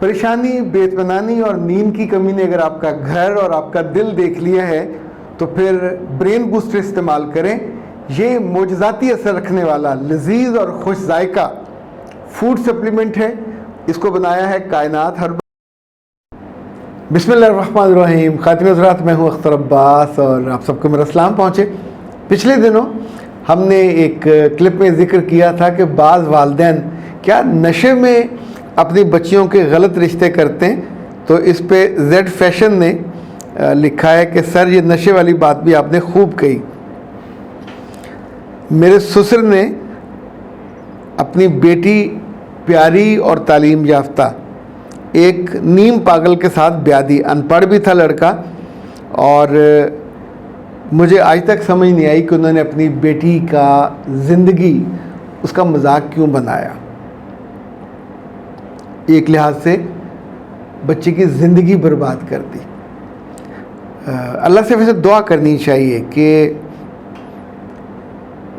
پریشانی، بے اطمینانی اور نیند کی کمی نے اگر آپ کا گھر اور آپ کا دل دیکھ لیا ہے تو پھر برین بوسٹر استعمال کریں۔ یہ معجزاتی اثر رکھنے والا لذیذ اور خوش ذائقہ فوڈ سپلیمنٹ ہے۔ اس کو بنایا ہے کائنات ہربل۔ بسم اللہ الرحمن الرحیم۔ خاتم حضرات، میں ہوں اختر عباس اور آپ سب کو میرا سلام پہنچے۔ پچھلے دنوں ہم نے ایک کلپ میں ذکر کیا تھا کہ بعض والدین کیا نشے میں اپنی بچیوں کے غلط رشتے کرتے ہیں، تو اس پہ زیڈ فیشن نے لکھا ہے کہ سر یہ نشے والی بات بھی آپ نے خوب کہی۔ میرے سسر نے اپنی بیٹی پیاری اور تعلیم یافتہ ایک نیم پاگل کے ساتھ بیاہ دی۔ ان پڑھ بھی تھا لڑکا، اور مجھے آج تک سمجھ نہیں آئی کہ انہوں نے اپنی بیٹی کا زندگی اس کا مذاق کیوں بنایا۔ ایک لحاظ سے بچے کی زندگی برباد کر دی۔ اللہ سے ویسے دعا کرنی چاہیے کہ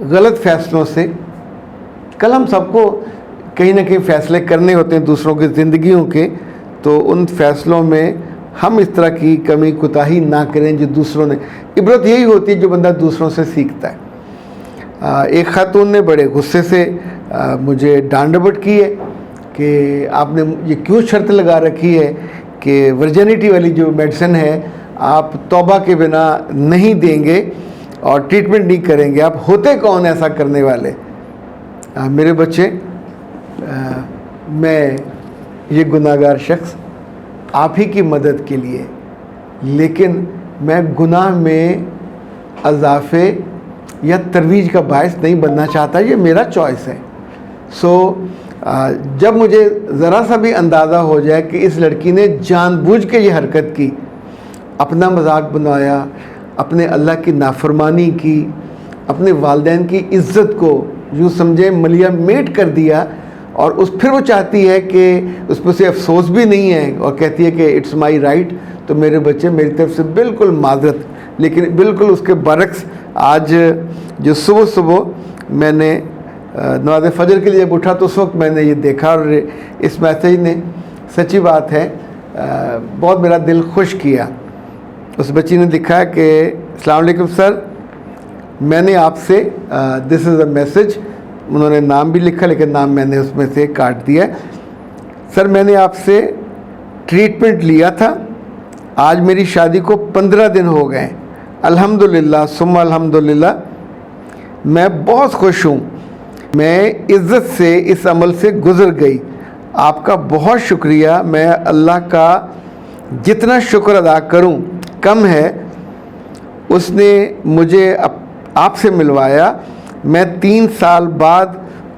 غلط فیصلوں سے، کل ہم سب کو کہیں نہ کہیں فیصلے کرنے ہوتے ہیں دوسروں کی زندگیوں کے، تو ان فیصلوں میں ہم اس طرح کی کمی کوتاہی نہ کریں جو دوسروں نے۔ عبرت یہی ہوتی ہے جو بندہ دوسروں سے سیکھتا ہے۔ ایک خاتون نے بڑے غصے سے مجھے ڈانٹ ڈپٹ کی ہے کہ آپ نے یہ کیوں شرط لگا رکھی ہے کہ ورجنٹی والی جو میڈیسن ہے آپ توبہ کے بنا نہیں دیں گے اور ٹریٹمنٹ نہیں کریں گے، آپ ہوتے کون ایسا کرنے والے؟ میرے بچے، میں یہ گناہگار شخص آپ ہی کی مدد کے لیے، لیکن میں گناہ میں اضافے یا ترویج کا باعث نہیں بننا چاہتا، یہ میرا چوائس ہے۔ جب مجھے ذرا سا بھی اندازہ ہو جائے کہ اس لڑکی نے جان بوجھ کے یہ حرکت کی، اپنا مذاق بنوایا، اپنے اللہ کی نافرمانی کی، اپنے والدین کی عزت کو یوں سمجھے ملیا میٹ کر دیا، اور پھر وہ چاہتی ہے کہ اس پہ سے افسوس بھی نہیں ہے اور کہتی ہے کہ اٹس مائی رائٹ، تو میرے بچے میری طرف سے بالکل معذرت۔ لیکن بالکل اس کے برعکس آج جو صبح میں نے نماز فجر کے لیے جب اٹھا تو اس وقت میں نے یہ دیکھا، اور اس میسیج نے سچی بات ہے بہت میرا دل خوش کیا۔ اس بچی نے لکھا کہ السلام علیکم سر، میں نے آپ سے دس از اے میسیج، انہوں نے نام بھی لکھا لیکن نام میں نے اس میں سے کاٹ دیا۔ سر میں نے آپ سے ٹریٹمنٹ لیا تھا، آج میری شادی کو 15 دن ہو گئے، الحمدللہ ثم الحمدللہ، میں بہت خوش ہوں، میں عزت سے اس عمل سے گزر گئی، آپ کا بہت شکریہ، میں اللہ کا جتنا شکر ادا کروں کم ہے، اس نے مجھے آپ سے ملوایا، میں 3 سال بعد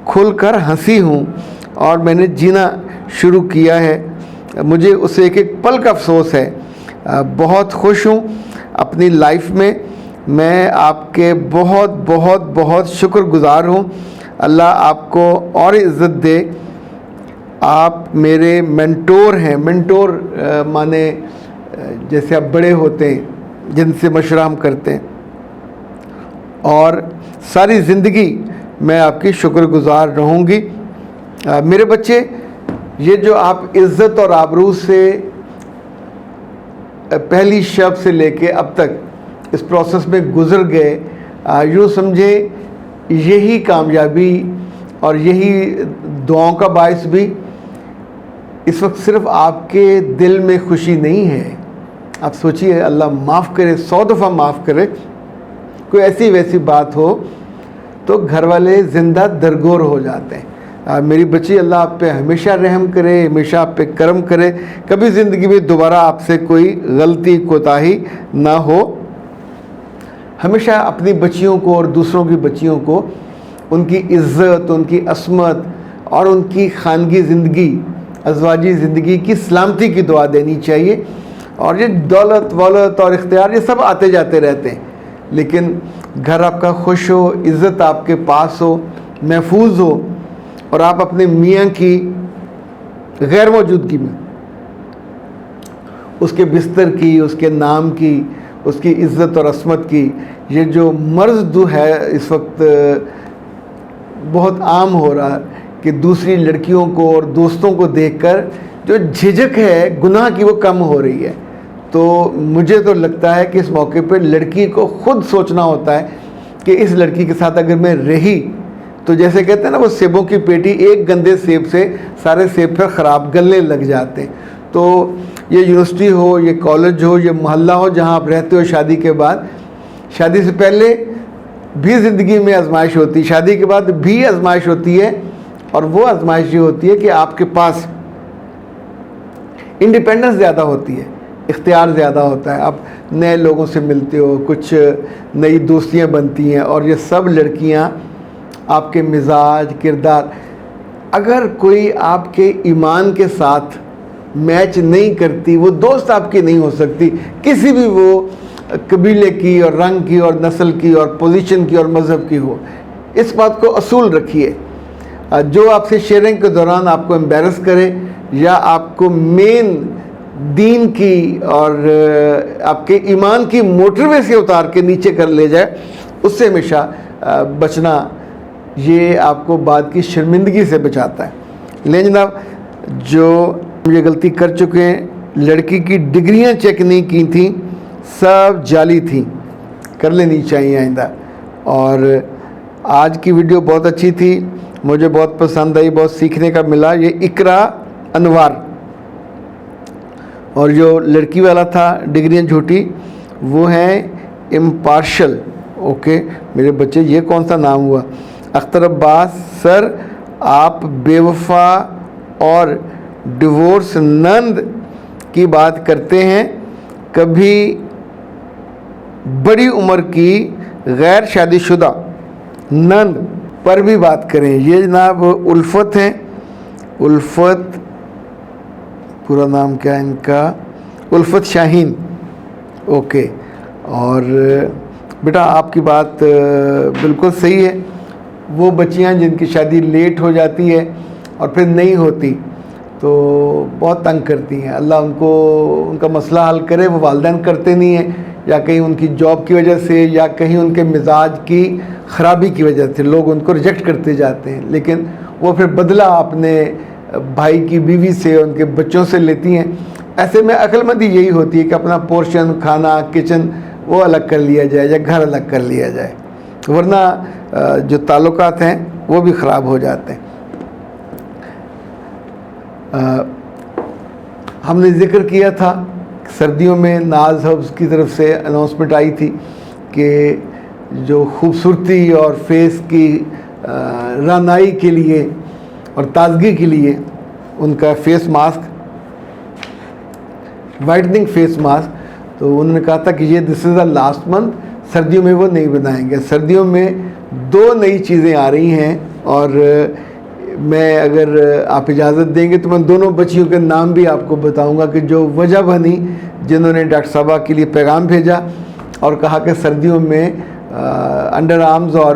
کھل کر ہنسی ہوں اور میں نے جینا شروع کیا ہے، مجھے اسے ایک ایک پل کا افسوس ہے، بہت خوش ہوں اپنی لائف میں آپ کے بہت بہت بہت شکر گزار ہوں، اللہ آپ کو اور عزت دے، آپ میرے مینٹور ہیں۔ مینٹور مانے جیسے آپ بڑے ہوتے ہیں جن سے مشورہ ہم کرتے ہیں، اور ساری زندگی میں آپ کی شکر گزار رہوں گی۔ میرے بچے، یہ جو آپ عزت اور آبرو سے پہلی شب سے لے کے اب تک اس پروسیس میں گزر گئے، یوں سمجھے یہی کامیابی اور یہی دعاؤں کا باعث بھی اس وقت صرف آپ کے دل میں خوشی نہیں ہے۔ آپ سوچیے، اللہ معاف کرے، 100 دفعہ معاف کرے، کوئی ایسی ویسی بات ہو تو گھر والے زندہ درگور ہو جاتے ہیں۔ میری بچی، اللہ آپ پہ ہمیشہ رحم کرے، ہمیشہ آپ پہ کرم کرے، کبھی زندگی میں دوبارہ آپ سے کوئی غلطی کوتاہی نہ ہو۔ ہمیشہ اپنی بچیوں کو اور دوسروں کی بچیوں کو ان کی عزت، ان کی عصمت اور ان کی خانگی زندگی، ازواجی زندگی کی سلامتی کی دعا دینی چاہیے۔ اور یہ دولت وولت اور اختیار یہ سب آتے جاتے رہتے ہیں، لیکن گھر آپ کا خوش ہو، عزت آپ کے پاس ہو، محفوظ ہو، اور آپ اپنے میاں کی غیر موجودگی میں اس کے بستر کی، اس کے نام کی، اس کی عزت اور عصمت کی، یہ جو مرض ہے اس وقت بہت عام ہو رہا کہ دوسری لڑکیوں کو اور دوستوں کو دیکھ کر جو جھجک ہے گناہ کی وہ کم ہو رہی ہے۔ تو مجھے تو لگتا ہے کہ اس موقع پہ لڑکی کو خود سوچنا ہوتا ہے کہ اس لڑکی کے ساتھ اگر میں رہی تو جیسے کہتے ہیں نا وہ سیبوں کی پیٹی، ایک گندے سیب سے سارے سیب پھر خراب گلنے لگ جاتے ہیں۔ تو یہ یونیورسٹی ہو، یہ کالج ہو، یہ محلہ ہو جہاں آپ رہتے ہو، شادی کے بعد، شادی سے پہلے بھی زندگی میں آزمائش ہوتی ہے، شادی کے بعد بھی آزمائش ہوتی ہے، اور وہ آزمائش یہ ہوتی ہے کہ آپ کے پاس انڈیپینڈنس زیادہ ہوتی ہے، اختیار زیادہ ہوتا ہے، آپ نئے لوگوں سے ملتے ہو، کچھ نئی دوستیاں بنتی ہیں، اور یہ سب لڑکیاں آپ کے مزاج، کردار، اگر کوئی آپ کے ایمان کے ساتھ میچ نہیں کرتی، وہ دوست آپ کی نہیں ہو سکتی، کسی بھی وہ قبیلے کی اور رنگ کی اور نسل کی اور پوزیشن کی اور مذہب کی ہو۔ اس بات کو اصول رکھیے، جو آپ سے شیئرنگ کے دوران آپ کو امبیرس کرے یا آپ کو مین دین کی اور آپ کے ایمان کی موٹر وے سے اتار کے نیچے کر لے جائے، اس سے ہمیشہ بچنا، یہ آپ کو بعد کی شرمندگی سے بچاتا ہے۔ لیکن جناب، جو یہ غلطی کر چکے ہیں، لڑکی کی ڈگریاں چیک نہیں کی تھیں، سب جعلی تھیں، کر لینی چاہیے آئندہ۔ اور آج کی ویڈیو بہت اچھی تھی، مجھے بہت پسند آئی، بہت سیکھنے کا ملا۔ یہ اقرا انوار، اور جو لڑکی والا تھا ڈگریاں جھوٹی، وہ ہیں امپارشل۔ اوکے میرے بچے، یہ کون سا نام ہوا؟ اختر عباس سر، آپ بے وفا اور ڈیورس نند کی بات کرتے ہیں، کبھی بڑی عمر کی غیر شادی شدہ نند پر بھی بات کریں۔ یہ جناب الفت ہیں، الفت، پورا نام کیا ہے ان کا؟ الفت شاہین۔ اوکے، اور بیٹا آپ کی بات بالکل صحیح ہے، وہ بچیاں جن کی شادی لیٹ ہو جاتی ہے اور پھر نہیں ہوتی تو بہت تنگ کرتی ہیں، اللہ ان کا مسئلہ حل کرے۔ وہ والدین کرتے نہیں ہیں، یا کہیں ان کی جاب کی وجہ سے، یا کہیں ان کے مزاج کی خرابی کی وجہ سے لوگ ان کو ریجیکٹ کرتے جاتے ہیں، لیکن وہ پھر بدلہ اپنے بھائی کی بیوی سے، ان کے بچوں سے لیتی ہیں۔ ایسے میں عقل مندی یہی ہوتی ہے کہ اپنا پورشن، کھانا، کچن وہ الگ کر لیا جائے یا گھر الگ کر لیا جائے، ورنہ جو تعلقات ہیں وہ بھی خراب ہو جاتے ہیں۔ ہم نے ذکر کیا تھا سردیوں میں ناز ہبز کی طرف سے اناؤنسمنٹ آئی تھی کہ جو خوبصورتی اور فیس کی رانائی کے لیے اور تازگی کے لیے ان کا face mask, whitening face mask, تو انہوں نے کہا تھا کہ یہ دس از دا لاسٹ منتھ، سردیوں میں وہ نہیں بنائیں گے۔ سردیوں میں 2 نئی چیزیں آ رہی ہیں، اور میں اگر آپ اجازت دیں گے تو میں دونوں بچیوں کے نام بھی آپ کو بتاؤں گا کہ جو وجہ بنی، جنہوں نے ڈاکٹر صاحبہ کے لیے پیغام بھیجا اور کہا کہ سردیوں میں انڈر آرمز اور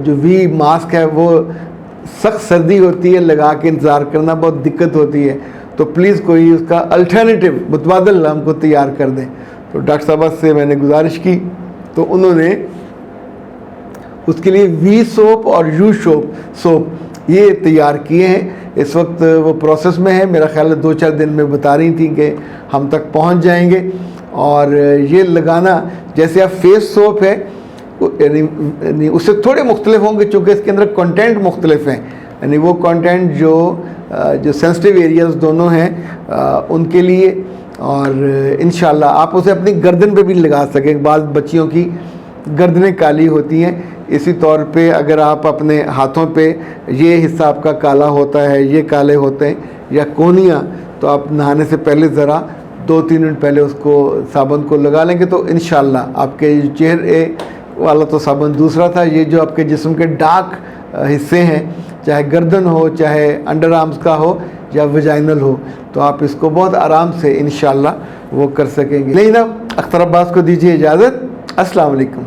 جو وی ماسک ہے وہ سخت سردی ہوتی ہے، لگا کے انتظار کرنا بہت دقت ہوتی ہے، تو پلیز کوئی اس کا الٹرنیٹیو متبادل ہم کو تیار کر دیں۔ تو ڈاکٹر صاحبہ سے میں نے گزارش کی، تو انہوں نے اس کے لیے وی سوپ اور یو سوپ یہ تیار کیے ہیں۔ اس وقت وہ پروسیس میں ہے، میرا خیال ہے 2-4 دن میں بتا رہی تھیں کہ ہم تک پہنچ جائیں گے۔ اور یہ لگانا، جیسے آپ فیس سوپ ہے یعنی اس سے تھوڑے مختلف ہوں گے چونکہ اس کے اندر کنٹینٹ مختلف ہیں، یعنی وہ کنٹینٹ جو سینسٹیو ایریاز دونوں ہیں ان کے لیے، اور انشاءاللہ آپ اسے اپنی گردن پہ بھی لگا سکیں۔ بعض بچیوں کی گردنیں کالی ہوتی ہیں، اسی طور پہ اگر آپ اپنے ہاتھوں پہ یہ حصہ آپ کا کالا ہوتا ہے، یہ کالے ہوتے ہیں، یا کونیاں، تو آپ نہانے سے پہلے ذرا 2-3 منٹ پہلے اس کو صابن کو لگا لیں گے تو انشاءاللہ آپ کے چہرے والا تو صابن دوسرا تھا، یہ جو آپ کے جسم کے ڈارک حصے ہیں، چاہے گردن ہو، چاہے انڈر آرمز کا ہو یا ویجائنل ہو، تو آپ اس کو بہت آرام سے انشاءاللہ وہ کر سکیں گے۔ نہیں نا، اختر عباس کو دیجیے اجازت۔ السلام علیکم۔